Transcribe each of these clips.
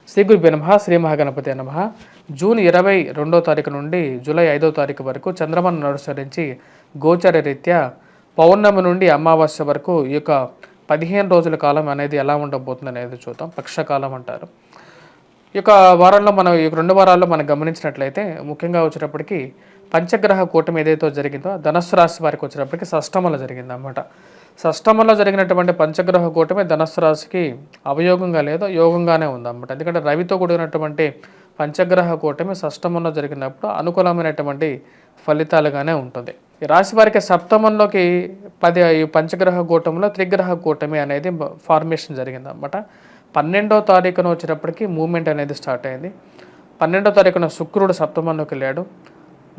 శ్రీ గురుభ్యో నమః. శ్రీ మహాగణపతి నమః. జూన్ 22వ తారీఖు నుండి జూలై 5వ తారీఖు వరకు చంద్రమాను అనుసరించి గోచర రీత్యా పౌర్ణమి నుండి అమావాస్య వరకు ఈ యొక్క 15 రోజుల కాలం అనేది ఎలా ఉండబోతుంది అనేది చూద్దాం. పక్షకాలం అంటారు. ఈ యొక్క వారంలో మనం ఈ 2 వారాల్లో మనం గమనించినట్లయితే ముఖ్యంగా వచ్చేటప్పటికి పంచగ్రహ కూటమి ఏదైతే జరిగిందో ధనస్సు రాశి వారికి వచ్చేటప్పటికి షష్టమంలో జరిగిందన్నమాట. షష్టమంలో జరిగినటువంటి పంచగ్రహ కూటమి ధనస్సు రాశికి అవయోగంగా లేదు, యోగంగానే ఉందన్నమాట. ఎందుకంటే రవితో కూడినటువంటి పంచగ్రహ కూటమి షష్టమంలో జరిగినప్పుడు అనుకూలమైనటువంటి ఫలితాలుగానే ఉంటుంది. ఈ రాశి వారికి సప్తమంలోకి ఈ పంచగ్రహ కూటమిలో త్రిగ్రహ కూటమి అనేది ఫార్మేషన్ జరిగిందన్నమాట. 12వ తారీఖున వచ్చేటప్పటికి మూమెంట్ అనేది స్టార్ట్ అయింది. 12వ తారీఖున శుక్రుడు సప్తమంలోకి వెళ్ళాడు.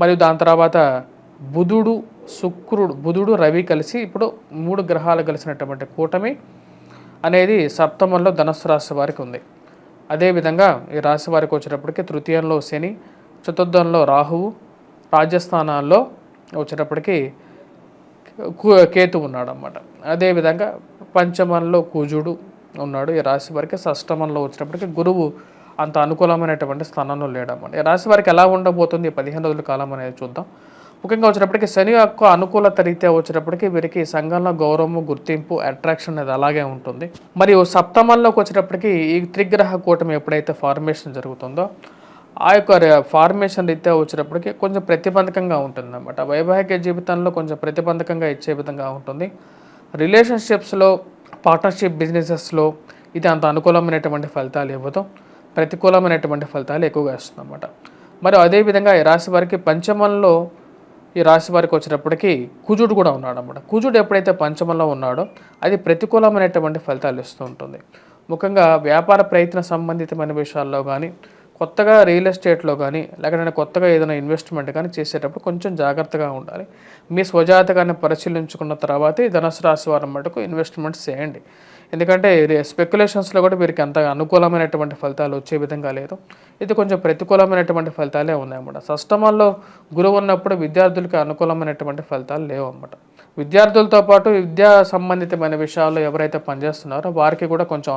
మరియు దాని తర్వాత బుధుడు రవి కలిసి ఇప్పుడు 3 గ్రహాలు కలిసినటువంటి కూటమి అనేది సప్తమంలో ధనస్సు రాశి వారికి ఉంది. అదేవిధంగా ఈ రాశి వారికి వచ్చేటప్పటికి తృతీయంలో శని, చతుర్థంలో రాహువు, రాజస్థానాల్లో వచ్చేటప్పటికి కేతు ఉన్నాడు అన్నమాట. అదేవిధంగా పంచమంలో కుజుడు ఉన్నాడు. ఈ రాశి వారికి షష్టమంలో వచ్చేటప్పటికి గురువు అంత అనుకూలమైనటువంటి స్థానంలో లేడన్నమాట. ఈ రాశి వారికి ఎలా ఉండబోతుంది 15 రోజుల కాలం అనేది చూద్దాం. ముఖ్యంగా వచ్చేటప్పటికి శని యొక్క అనుకూలత రీత్యా వచ్చేటప్పటికి వీరికి సంఘంలో గౌరవము, గుర్తింపు, అట్రాక్షన్ అనేది అలాగే ఉంటుంది. మరియు సప్తమంలోకి వచ్చేటప్పటికి ఈ త్రిగ్రహ కూటమి ఎప్పుడైతే ఫార్మేషన్ జరుగుతుందో ఆ యొక్క ఫార్మేషన్ రీత్యా వచ్చేటప్పటికి కొంచెం ప్రతిబంధకంగా ఉంటుంది అన్నమాట. వైవాహిక జీవితంలో కొంచెం ప్రతిబంధకంగా ఇచ్చే విధంగా ఉంటుంది. రిలేషన్షిప్స్లో, పార్ట్నర్షిప్ బిజినెసెస్లో ఇది అంత అనుకూలమైనటువంటి ఫలితాలు ఇవ్వదు, ప్రతికూలమైనటువంటి ఫలితాలు ఎక్కువగా ఇస్తుంది అన్నమాట. మరి అదేవిధంగా ఈ రాశి వారికి పంచమంలో ఈ రాశి వారికి వచ్చేటప్పటికి కుజుడు కూడా ఉన్నాడు అన్నమాట. కుజుడు ఎప్పుడైతే పంచమంలో ఉన్నాడో అది ప్రతికూలమైనటువంటి ఫలితాలు ఇస్తూ ఉంటుంది. ముఖ్యంగా వ్యాపార ప్రయత్న సంబంధితమైన విషయాల్లో కానీ, కొత్తగా రియల్ ఎస్టేట్లో కానీ, లేకపోతే కొత్తగా ఏదైనా ఇన్వెస్ట్మెంట్ కానీ చేసేటప్పుడు కొంచెం జాగ్రత్తగా ఉండాలి. మీ స్వజాతకాన్ని పరిశీలించుకున్న తర్వాతే ధనుసు రాశి వారి మటుకు ఇన్వెస్ట్మెంట్స్ చేయండి. ఎందుకంటే స్పెక్యులేషన్స్లో కూడా వీరికి అంత అనుకూలమైనటువంటి ఫలితాలు వచ్చే విధంగా లేదు. ఇది కొంచెం ప్రతికూలమైనటువంటి ఫలితాలే ఉన్నాయన్నమాట. షష్టమంలో గురువు ఉన్నప్పుడు విద్యార్థులకి అనుకూలమైనటువంటి ఫలితాలు లేవు అన్నమాట. విద్యార్థులతో పాటు విద్యా సంబంధితమైన విషయాల్లో ఎవరైతే పనిచేస్తున్నారో వారికి కూడా కొంచెం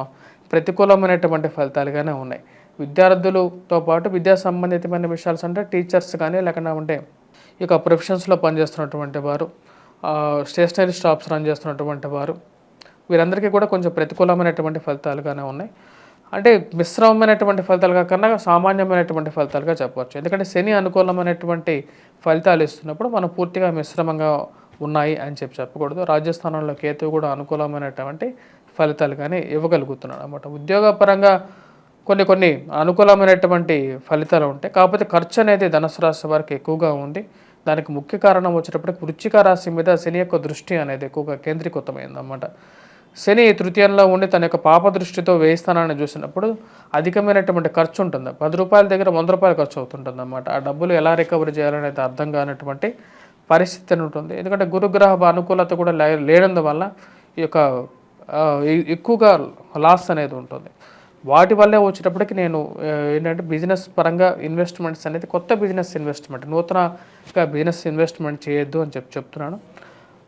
ప్రతికూలమైనటువంటి ఫలితాలుగానే ఉన్నాయి. విద్యార్థులతో పాటు విద్యా సంబంధితమైన విషయాలు అంటే టీచర్స్ కానీ, లేకుండా ఇక ప్రొఫెషన్స్లో పనిచేస్తున్నటువంటి వారు, స్టేషనరీ షాప్స్ రన్ చేస్తున్నటువంటి వారు, వీరందరికీ కూడా కొంచెం ప్రతికూలమైనటువంటి ఫలితాలుగానే ఉన్నాయి. అంటే మిశ్రమమైనటువంటి ఫలితాలుగా కన్నా సామాన్యమైనటువంటి ఫలితాలుగా చెప్పవచ్చు. ఎందుకంటే శని అనుకూలమైనటువంటి ఫలితాలు ఇస్తున్నప్పుడు మనం పూర్తిగా మిశ్రమంగా ఉన్నాయి అని చెప్పకూడదు. రాజస్థానంలో కేతువు కూడా అనుకూలమైనటువంటి ఫలితాలు కానీ ఇవ్వగలుగుతున్నాడు అన్నమాట. ఉద్యోగపరంగా కొన్ని అనుకూలమైనటువంటి ఫలితాలు ఉంటాయి. కాకపోతే ఖర్చు అనేది ధనుసు రాశి వారికి ఎక్కువగా ఉంది. దానికి ముఖ్య కారణం వచ్చేటప్పటికి వృశ్చిక రాశి మీద శని యొక్క దృష్టి అనేది ఎక్కువగా కేంద్రీకృతమైందన్నమాట. శని తృతీయంలో ఉండి తన యొక్క పాప దృష్టితో వేయిస్తానని చూసినప్పుడు అధికమైనటువంటి ఖర్చు ఉంటుంది. 10 రూపాయల దగ్గర 100 రూపాయలు ఖర్చు అవుతుంటుంది అన్నమాట. ఆ డబ్బులు ఎలా రికవరీ చేయాలనేది అర్థం కానటువంటి పరిస్థితి ఉంటుంది. ఎందుకంటే గురుగ్రహ అనుకూలత కూడా లేనందువల్ల ఈ యొక్క ఎక్కువగా లాస్ అనేది ఉంటుంది. వాటి వల్లే వచ్చేటప్పటికి నేను ఏంటంటే బిజినెస్ పరంగా ఇన్వెస్ట్మెంట్స్ అనేది కొత్త బిజినెస్ ఇన్వెస్ట్మెంట్, నూతనగా బిజినెస్ ఇన్వెస్ట్మెంట్ చేయొద్దు అని చెప్తున్నాను.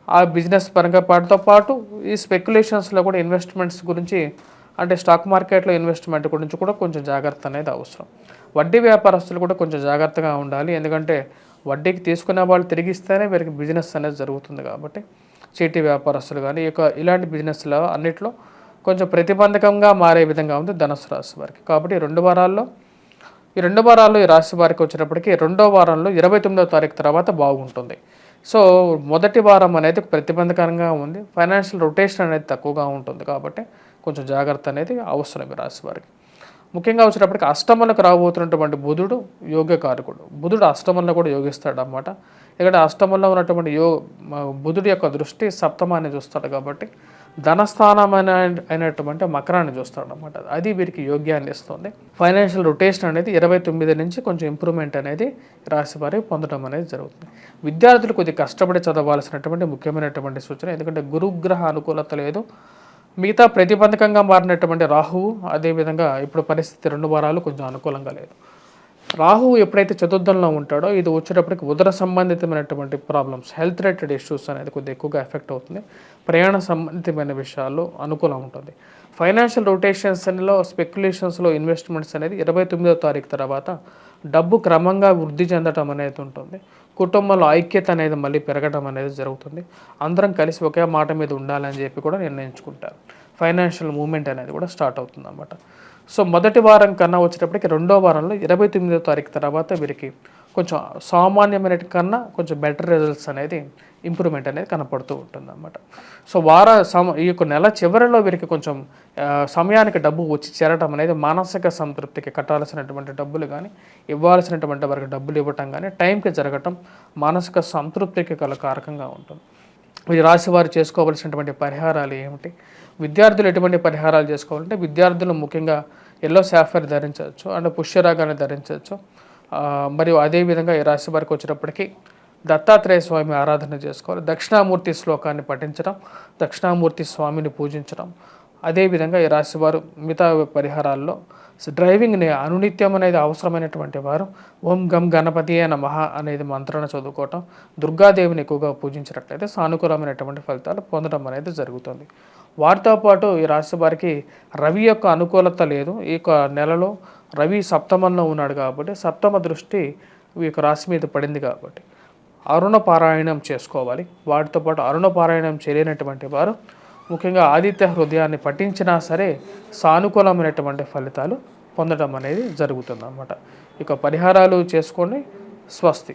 ఆ బిజినెస్ పరంగా పాటుతో పాటు ఈ స్పెక్యులేషన్స్లో కూడా ఇన్వెస్ట్మెంట్స్ గురించి, అంటే స్టాక్ మార్కెట్లో ఇన్వెస్ట్మెంట్ గురించి కూడా కొంచెం జాగ్రత్త అనేది అవసరం. వడ్డీ వ్యాపారస్తులు కూడా కొంచెం జాగ్రత్తగా ఉండాలి. ఎందుకంటే వడ్డీకి తీసుకునే వాళ్ళు తిరిగిస్తేనే వీరికి బిజినెస్ అనేది జరుగుతుంది. కాబట్టి చీటీ వ్యాపారస్తులు కానీ ఇలాంటి బిజినెస్లో అన్నిట్లో కొంచెం ప్రతిబంధకంగా మారే విధంగా ఉంది ధనుసు రాశి వారికి. కాబట్టి ఈ 2 వారాల్లో ఈ రాశి వారికి వచ్చేటప్పటికి 2వ వారంలో 29వ తారీఖు తర్వాత బాగుంటుంది. సో మొదటి వారం అనేది ప్రతిబంధకంగా ఉంది. ఫైనాన్షియల్ రొటేషన్ అనేది తక్కువగా ఉంటుంది. కాబట్టి కొంచెం జాగ్రత్త అనేది అవసరం ఈ రాశి వారికి. ముఖ్యంగా వచ్చేటప్పటికి అష్టమంలోకి రాబోతున్నటువంటి బుధుడు యోగకారకుడు. బుధుడు అష్టమంలో కూడా యోగిస్తాడు అన్నమాట. ఇక్కడ అష్టమంలో ఉన్నటువంటి బుధుడు యొక్క దృష్టి సప్తమాన్ని చూస్తాడు. కాబట్టి ధనస్థానం అయినటువంటి మకరాన్ని చూస్తాడు అన్నమాట. అది వీరికి యోగ్యాన్ని ఇస్తుంది. ఫైనాన్షియల్ రొటేషన్ అనేది 29 నుంచి కొంచెం ఇంప్రూవ్మెంట్ అనేది రాశి వారికి పొందడం అనేది జరుగుతుంది. విద్యార్థులు కొద్దిగా కష్టపడి చదవాల్సినటువంటి ముఖ్యమైనటువంటి సూచన. ఎందుకంటే గురుగ్రహ అనుకూలత లేదు. మిగతా ప్రతిబంధకంగా మారినటువంటి రాహువు, అదేవిధంగా ఇప్పుడు పరిస్థితి 2 వారాలు కొంచెం అనుకూలంగా లేదు. రాహువు ఎప్పుడైతే చతుర్థంలో ఉంటాడో ఇది వచ్చేటప్పటికి ఉదర సంబంధితమైనటువంటి ప్రాబ్లమ్స్, హెల్త్ రిలేటెడ్ ఇష్యూస్ అనేది కొద్దిగా ఎక్కువగా ఎఫెక్ట్ అవుతుంది. ప్రయాణ సంబంధితమైన విషయాల్లో అనుకూలం ఉంటుంది. ఫైనాన్షియల్ రొటేషన్స్లో, స్పెక్యులేషన్స్లో ఇన్వెస్ట్మెంట్స్ అనేది 29వ తారీఖు తర్వాత డబ్బు క్రమంగా వృద్ధి చెందడం అనేది ఉంటుంది. కుటుంబంలో ఐక్యత అనేది మళ్ళీ పెరగడం అనేది జరుగుతుంది. అందరం కలిసి ఒకే మాట మీద ఉండాలని చెప్పి కూడా నిర్ణయించుకుంటారు. ఫైనాన్షియల్ మూవ్మెంట్ అనేది కూడా స్టార్ట్ అవుతుంది అన్నమాట. సో మొదటి వారం కన్నా వచ్చేటప్పటికి రెండో వారంలో 29వ తారీఖు తర్వాత వీరికి కొంచెం సామాన్యమైన కన్నా కొంచెం బెటర్ రిజల్ట్స్ అనేది, ఇంప్రూవ్మెంట్ అనేది కనపడుతూ ఉంటుంది అన్నమాట. సో ఈ యొక్క నెల చివరిలో వీరికి కొంచెం సమయానికి డబ్బు వచ్చి చేరటం అనేది మానసిక సంతృప్తికి, కట్టాల్సినటువంటి డబ్బులు కానీ, ఇవ్వాల్సినటువంటి వారికి డబ్బులు ఇవ్వటం కానీ టైంకి జరగటం మానసిక సంతృప్తికి గల కారకంగా ఉంటుంది. ఈ రాశి వారు చేసుకోవాల్సినటువంటి పరిహారాలు ఏమిటి, విద్యార్థులు ఎటువంటి పరిహారాలు చేసుకోవాలంటే విద్యార్థులు ముఖ్యంగా ఎల్లో సాఫైర్ ధరించవచ్చు అండ్ పుష్యరాగాన్ని ధరించవచ్చు. మరియు అదేవిధంగా ఈ రాశి వారికి వచ్చేటప్పటికి దత్తాత్రేయ స్వామి ఆరాధన చేసుకోవాలి, దక్షిణామూర్తి శ్లోకాన్ని పఠించడం, దక్షిణామూర్తి స్వామిని పూజించడం. అదేవిధంగా ఈ రాశివారు మిగతా పరిహారాల్లో డ్రైవింగ్ని అనునిత్యం అనేది అవసరమైనటువంటి వారు ఓం గం గణపతి నమః అనేది మంత్రాన్ని చదువుకోవటం, దుర్గాదేవిని ఎక్కువగా పూజించినట్లయితే సానుకూలమైనటువంటి ఫలితాలు పొందడం అనేది జరుగుతుంది. వారితో పాటు ఈ రాశి వారికి రవి యొక్క అనుకూలత లేదు. ఈ యొక్క నెలలో రవి సప్తమంలో ఉన్నాడు కాబట్టి సప్తమ దృష్టి ఈ యొక్క రాశి మీద పడింది కాబట్టి అరుణ పారాయణం చేసుకోవాలి. వాటితో పాటు అరుణ పారాయణం చేయలేనటువంటి వారు ముఖ్యంగా ఆదిత్య హృదయాన్ని పఠించినా సరే సానుకూలమైనటువంటి ఫలితాలు పొందడం అనేది జరుగుతుంది అన్నమాట. ఇక పరిహారాలు చేసుకోండి. స్వస్తి.